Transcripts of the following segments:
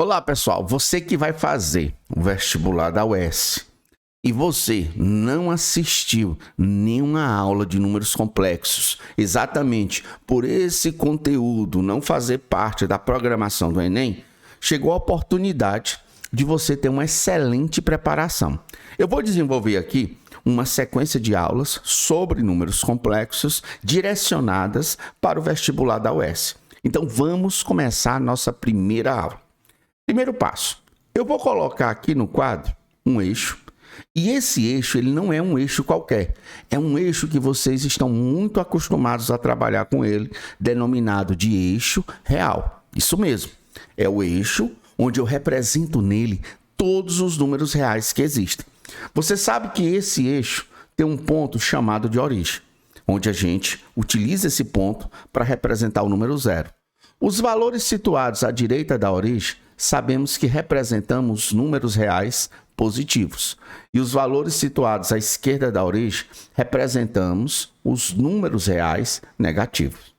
Olá pessoal, você que vai fazer o vestibular da UES e você não assistiu nenhuma aula de números complexos, exatamente por esse conteúdo não fazer parte da programação do Enem, chegou a oportunidade de você ter uma excelente preparação. Eu vou desenvolver aqui uma sequência de aulas sobre números complexos direcionadas para o vestibular da UES. Então vamos começar a nossa primeira aula. Primeiro passo, eu vou colocar aqui no quadro um eixo, e esse eixo ele não é um eixo qualquer, é um eixo que vocês estão muito acostumados a trabalhar com ele, denominado de eixo real. Isso mesmo, é o eixo onde eu represento nele todos os números reais que existem. Você sabe que esse eixo tem um ponto chamado de origem, onde a gente utiliza esse ponto para representar o número zero. Os valores situados à direita da origem, sabemos que representamos números reais positivos. E os valores situados à esquerda da origem, representamos os números reais negativos.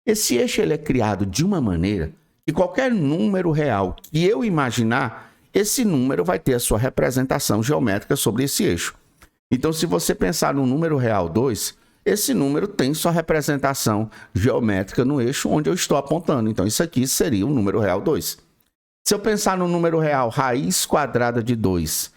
Esse eixo ele é criado de uma maneira que qualquer número real que eu imaginar, esse número vai ter a sua representação geométrica sobre esse eixo. Então, se você pensar no número real 2, esse número tem sua representação geométrica no eixo onde eu estou apontando. Então, isso aqui seria o número real 2. Se eu pensar no número real raiz quadrada de 2,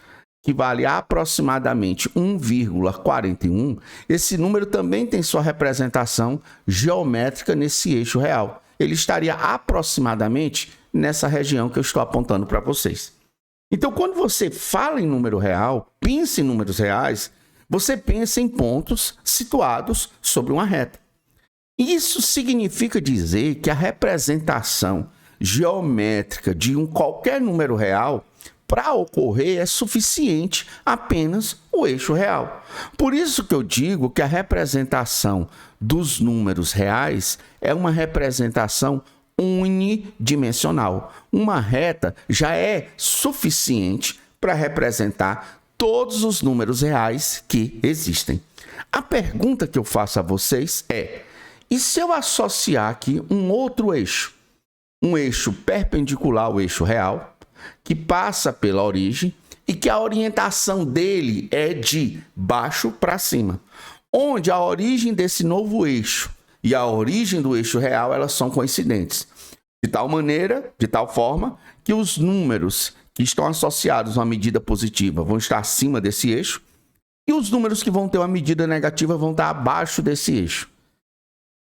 que vale aproximadamente 1,41, esse número também tem sua representação geométrica nesse eixo real. Ele estaria aproximadamente nessa região que eu estou apontando para vocês. Então, quando você fala em número real, pensa em números reais, você pensa em pontos situados sobre uma reta. Isso significa dizer que a representação geométrica de qualquer número real, para ocorrer, é suficiente apenas o eixo real. Por isso que eu digo que a representação dos números reais é uma representação unidimensional. Uma reta já é suficiente para representar todos os números reais que existem. A pergunta que eu faço a vocês é: e se eu associar aqui um outro eixo? Um eixo perpendicular ao eixo real, que passa pela origem e que a orientação dele é de baixo para cima, onde a origem desse novo eixo e a origem do eixo real elas são coincidentes, de tal maneira, de tal forma, que os números que estão associados a uma medida positiva vão estar acima desse eixo e os números que vão ter uma medida negativa vão estar abaixo desse eixo.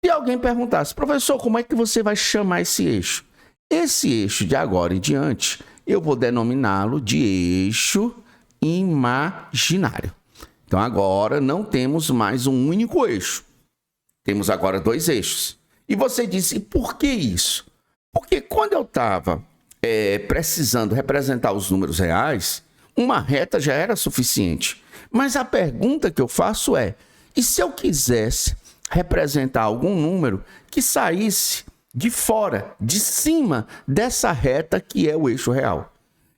Se alguém perguntasse: professor, como é que você vai chamar esse eixo? Esse eixo, de agora em diante, eu vou denominá-lo de eixo imaginário. Então, agora não temos mais um único eixo. Temos agora dois eixos. E você disse: e por que isso? Porque quando eu estava precisando representar os números reais, uma reta já era suficiente. Mas a pergunta que eu faço é: e se eu quisesse representar algum número que saísse de fora, de cima dessa reta que é o eixo real?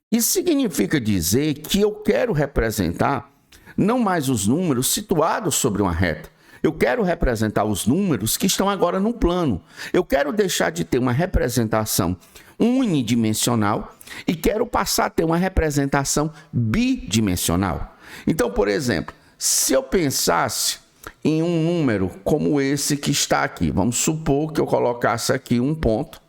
Isso significa dizer que eu quero representar não mais os números situados sobre uma reta. Eu quero representar os números que estão agora no plano. Eu quero deixar de ter uma representação unidimensional e quero passar a ter uma representação bidimensional. Então, por exemplo, se eu pensasse em um número como esse que está aqui, vamos supor que eu colocasse aqui um ponto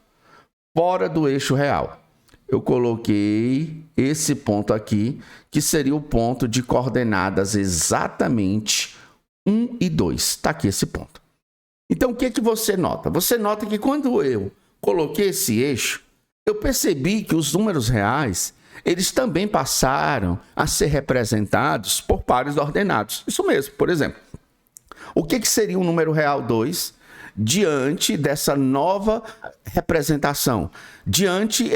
fora do eixo real. Eu coloquei esse ponto aqui, que seria o ponto de coordenadas exatamente 1 e 2. Está aqui esse ponto. Então, o que que você nota? Você nota que quando eu coloquei esse eixo, eu percebi que os números reais, eles também passaram a ser representados por pares ordenados. Isso mesmo, por exemplo. O que seria o número real 2 diante dessa nova representação? Diante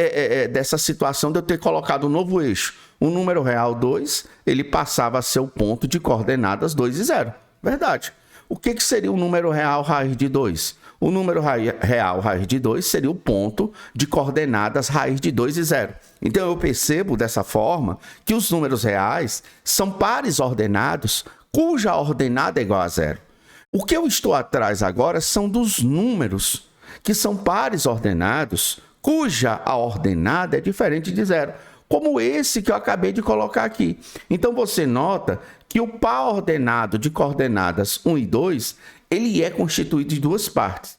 dessa situação de eu ter colocado um novo eixo. O número real 2, ele passava a ser o ponto de coordenadas 2 e 0. Verdade. O que seria o número real raiz de 2? O número real raiz de 2 seria o ponto de coordenadas raiz de 2 e 0. Então, eu percebo dessa forma que os números reais são pares ordenados cuja ordenada é igual a 0. O que eu estou atrás agora são dos números que são pares ordenados cuja a ordenada é diferente de 0, como esse que eu acabei de colocar aqui. Então, você nota que o par ordenado de coordenadas 1 e 2, ele é constituído de duas partes.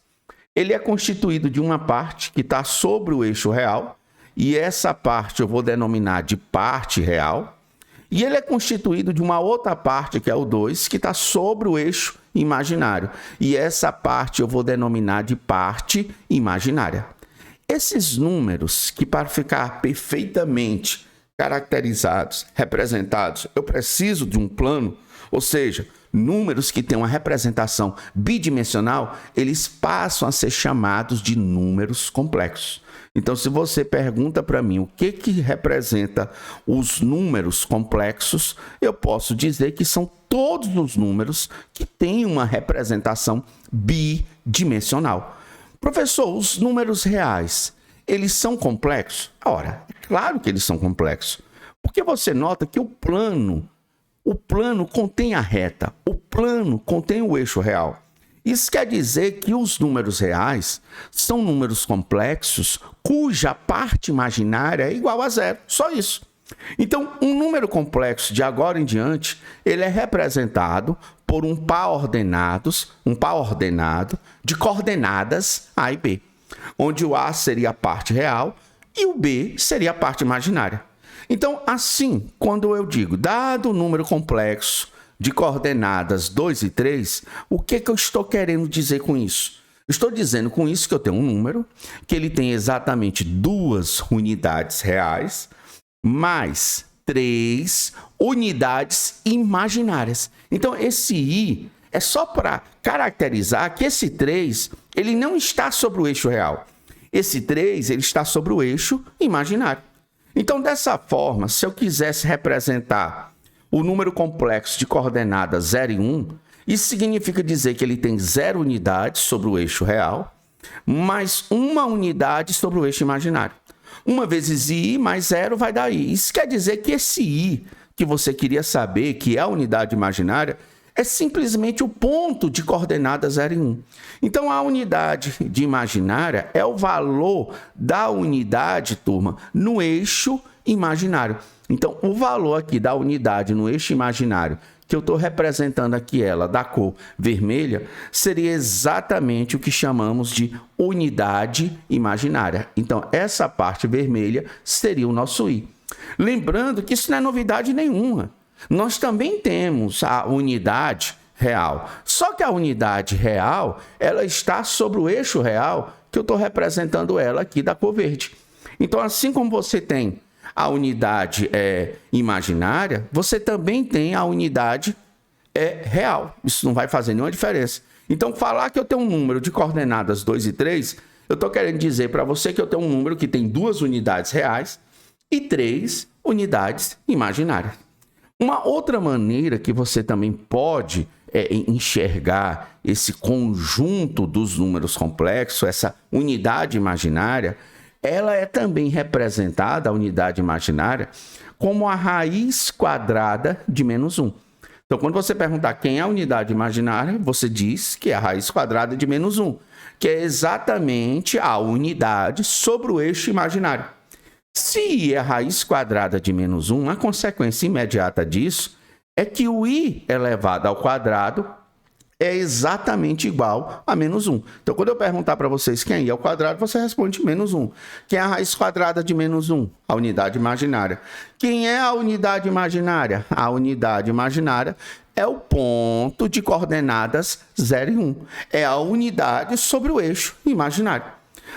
Ele é constituído de uma parte que está sobre o eixo real, e essa parte eu vou denominar de parte real, e ele é constituído de uma outra parte, que é o 2, que está sobre o eixo imaginário, e essa parte eu vou denominar de parte imaginária. Esses números, que para ficar perfeitamente caracterizados, representados, eu preciso de um plano, ou seja, números que têm uma representação bidimensional, eles passam a ser chamados de números complexos. Então, se você pergunta para mim o que representa os números complexos, eu posso dizer que são todos os números que têm uma representação bidimensional. Professor, os números reais, eles são complexos? Ora, é claro que eles são complexos, porque você nota que o plano contém a reta, o plano contém o eixo real. Isso quer dizer que os números reais são números complexos cuja parte imaginária é igual a 0, só isso. Então, um número complexo de agora em diante, ele é representado por um par ordenado de coordenadas A e B, onde o A seria a parte real e o B seria a parte imaginária. Então, assim, quando eu digo, dado o número complexo de coordenadas 2 e 3, o que eu estou querendo dizer com isso? Estou dizendo com isso que eu tenho um número, que ele tem exatamente 2 unidades reais, mais 3 unidades imaginárias. Então, esse I é só para caracterizar que esse 3, ele não está sobre o eixo real. Esse 3, ele está sobre o eixo imaginário. Então, dessa forma, se eu quisesse representar o número complexo de coordenadas 0 e 1, isso significa dizer que ele tem 0 unidades sobre o eixo real, mais 1 unidade sobre o eixo imaginário. 1 vezes I mais 0 vai dar I. Isso quer dizer que esse I que você queria saber, que é a unidade imaginária, é simplesmente o ponto de coordenada 0 e 1. Então, a unidade de imaginária é o valor da unidade, turma, no eixo imaginário. Então, o valor aqui da unidade no eixo imaginário, que eu estou representando aqui ela da cor vermelha, seria exatamente o que chamamos de unidade imaginária. Então, essa parte vermelha seria o nosso I. Lembrando que isso não é novidade nenhuma. Nós também temos a unidade real. Só que a unidade real, ela está sobre o eixo real, que eu estou representando ela aqui da cor verde. Então, assim como você tem a unidade imaginária, você também tem a unidade real. Isso não vai fazer nenhuma diferença. Então, falar que eu tenho um número de coordenadas 2 e 3, eu estou querendo dizer para você que eu tenho um número que tem 2 unidades reais e 3 unidades imaginárias. Uma outra maneira que você também pode enxergar esse conjunto dos números complexos, essa unidade imaginária, ela é também representada, a unidade imaginária, como a raiz quadrada de menos 1. Então, quando você perguntar quem é a unidade imaginária, você diz que é a raiz quadrada de menos 1, que é exatamente a unidade sobre o eixo imaginário. Se I é a raiz quadrada de menos 1, a consequência imediata disso é que o I elevado ao quadrado é exatamente igual a menos 1. Então, quando eu perguntar para vocês quem é I ao quadrado, você responde menos 1. Quem é a raiz quadrada de menos 1? A unidade imaginária. Quem é a unidade imaginária? A unidade imaginária é o ponto de coordenadas 0 e 1. É a unidade sobre o eixo imaginário.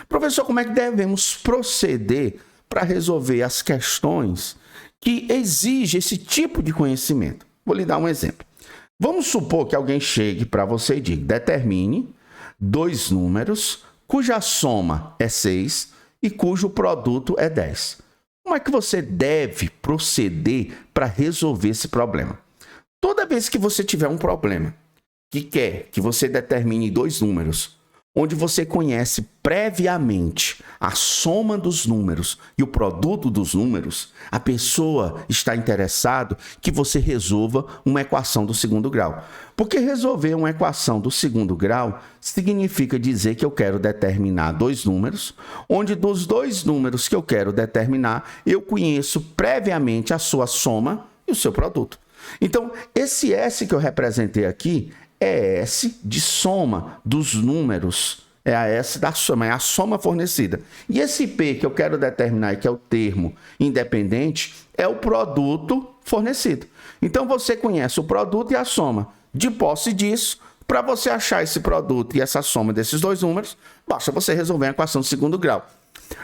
Professor, como é que devemos proceder para resolver as questões que exigem esse tipo de conhecimento? Vou lhe dar um exemplo. Vamos supor que alguém chegue para você e diga: determine 2 números cuja soma é 6 e cujo produto é 10. Como é que você deve proceder para resolver esse problema? Toda vez que você tiver um problema que quer que você determine 2 números, onde você conhece previamente a soma dos números e o produto dos números, a pessoa está interessada que você resolva uma equação do segundo grau. Porque resolver uma equação do segundo grau significa dizer que eu quero determinar dois números, onde dos dois números que eu quero determinar, eu conheço previamente a sua soma e o seu produto. Então, esse S que eu representei aqui é S de soma dos números, é a S da soma, é a soma fornecida. E esse P que eu quero determinar, que é o termo independente, é o produto fornecido. Então, você conhece o produto e a soma. De posse disso, para você achar esse produto e essa soma desses dois números, basta você resolver a equação do segundo grau.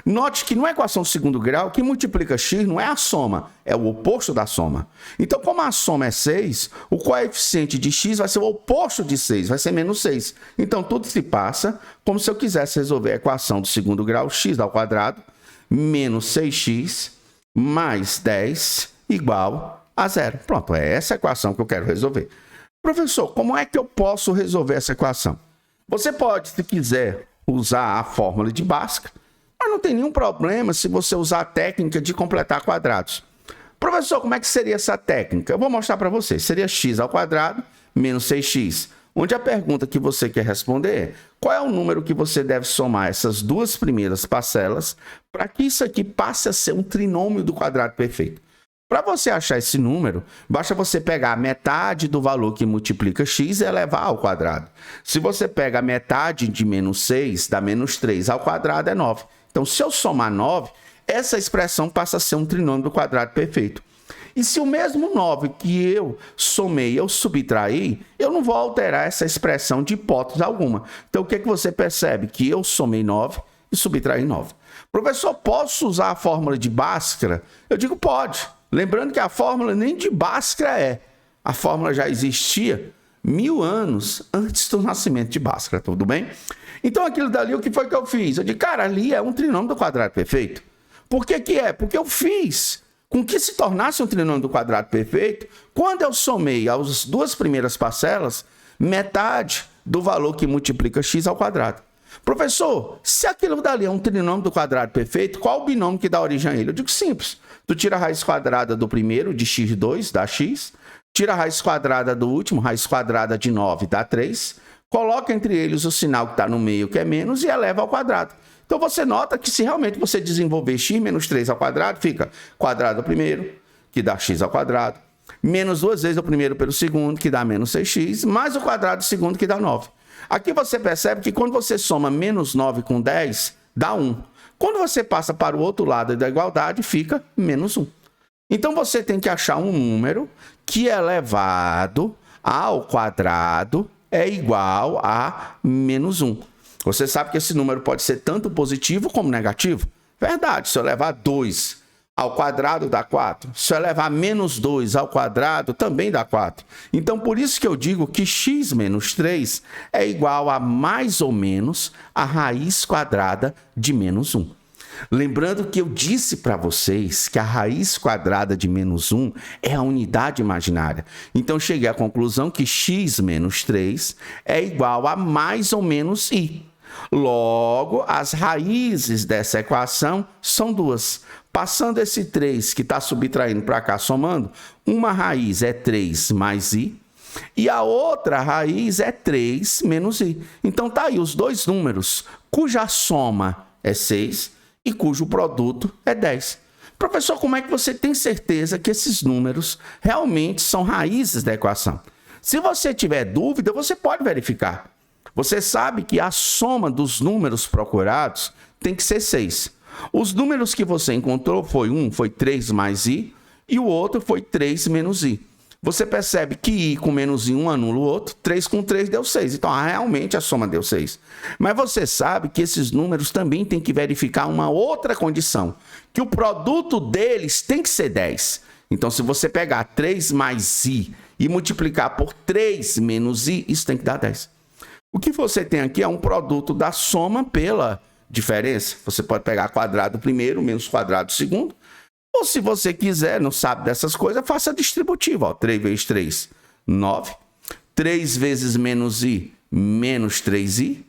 Note que na equação do segundo grau, que multiplica x não é a soma, é o oposto da soma. Então, como a soma é 6, o coeficiente de x vai ser o oposto de 6, vai ser menos 6. Então, tudo se passa como se eu quisesse resolver a equação do segundo grau, x ao quadrado, menos 6x, mais 10, igual a zero. Pronto, é essa a equação que eu quero resolver. Professor, como é que eu posso resolver essa equação? Você pode, se quiser, usar a fórmula de Bhaskara, mas não tem nenhum problema se você usar a técnica de completar quadrados. Professor, como é que seria essa técnica? Eu vou mostrar para você. Seria x ao quadrado menos 6x, onde a pergunta que você quer responder é: qual é o número que você deve somar essas duas primeiras parcelas para que isso aqui passe a ser um trinômio do quadrado perfeito? Para você achar esse número, basta você pegar a metade do valor que multiplica x e elevar ao quadrado. Se você pega a metade de menos 6, dá menos 3 ao quadrado, é 9. Então, se eu somar 9, essa expressão passa a ser um trinômio do quadrado perfeito. E se o mesmo 9 que eu somei, eu subtrair, eu não vou alterar essa expressão de hipótese alguma. Então, o que é que você percebe? Que eu somei 9 e subtraí 9. Professor, posso usar a fórmula de Bhaskara? Eu digo, pode. Lembrando que a fórmula nem de Bhaskara é. A fórmula já existia 1000 anos antes do nascimento de Bhaskara, tudo bem? Então, aquilo dali, o que foi que eu fiz? Eu disse, cara, ali é um trinômio do quadrado perfeito. Por que que é? Porque eu fiz com que se tornasse um trinômio do quadrado perfeito quando eu somei as duas primeiras parcelas metade do valor que multiplica x ao quadrado. Professor, se aquilo dali é um trinômio do quadrado perfeito, qual o binômio que dá origem a ele? Eu digo simples. Tu tira a raiz quadrada do primeiro, de x2, dá x. Tira a raiz quadrada do último, raiz quadrada de 9, dá 3. Coloca entre eles o sinal que está no meio, que é menos, e eleva ao quadrado. Então, você nota que se realmente você desenvolver x menos 3 ao quadrado, fica quadrado do primeiro, que dá x ao quadrado, menos duas vezes o primeiro pelo segundo, que dá menos 6x, mais o quadrado do segundo, que dá 9. Aqui você percebe que quando você soma menos 9 com 10, dá 1. Quando você passa para o outro lado da igualdade, fica menos 1. Então, você tem que achar um número que elevado ao quadrado é igual a menos 1. Você sabe que esse número pode ser tanto positivo como negativo? Verdade, se eu levar 2 ao quadrado dá 4. Se eu levar menos 2 ao quadrado, também dá 4. Então, por isso que eu digo que x menos 3 é igual a mais ou menos a raiz quadrada de menos 1. Lembrando que eu disse para vocês que a raiz quadrada de menos 1 é a unidade imaginária. Então, cheguei à conclusão que x menos 3 é igual a mais ou menos i. Logo, as raízes dessa equação são duas. Passando esse 3 que está subtraindo para cá, somando, uma raiz é 3 mais i e a outra raiz é 3 menos i. Então, tá aí os dois números cuja soma é 6 e cujo produto é 10. Professor, como é que você tem certeza que esses números realmente são raízes da equação? Se você tiver dúvida, você pode verificar. Você sabe que a soma dos números procurados tem que ser 6. Os números que você encontrou foi 3 mais i e o outro foi 3 menos i. Você percebe que i com menos i, um anula o outro, 3 com 3 deu 6. Então, realmente a soma deu 6. Mas você sabe que esses números também tem que verificar uma outra condição, que o produto deles tem que ser 10. Então, se você pegar 3 mais i e multiplicar por 3 menos i, isso tem que dar 10. O que você tem aqui é um produto da soma pela diferença. Você pode pegar quadrado primeiro menos quadrado segundo. Ou se você quiser, não sabe dessas coisas, faça a distributiva. Ó, 3 vezes 3, 9. 3 vezes menos i, menos 3i.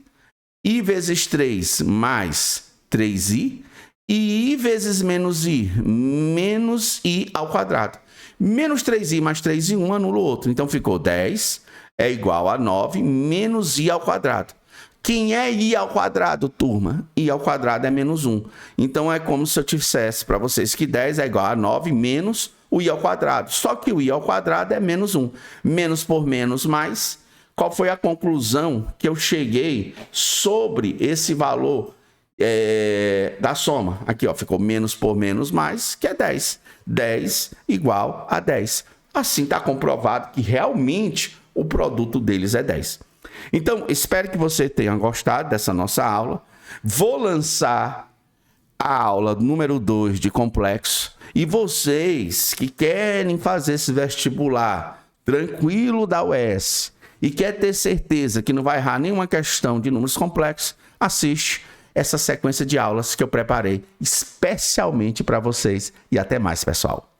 i vezes 3 mais 3i, e i vezes menos i ao quadrado. Menos 3i mais 3i, um anula o outro. Então, ficou 10 é igual a 9 menos i ao quadrado. Quem é i ao quadrado, turma? I ao quadrado é menos 1. Então, é como se eu dissesse para vocês que 10 é igual a 9 menos o i ao quadrado. Só que o i ao quadrado é menos 1. Menos por menos mais. Qual foi a conclusão que eu cheguei sobre esse valor da soma? Aqui, ó, ficou menos por menos mais, que é 10. 10 igual a 10. Assim está comprovado que realmente o produto deles é 10. Então, espero que você tenha gostado dessa nossa aula. Vou lançar a aula número 2 de complexo. E vocês que querem fazer esse vestibular tranquilo da UES e quer ter certeza que não vai errar nenhuma questão de números complexos, assiste essa sequência de aulas que eu preparei especialmente para vocês. E até mais, pessoal.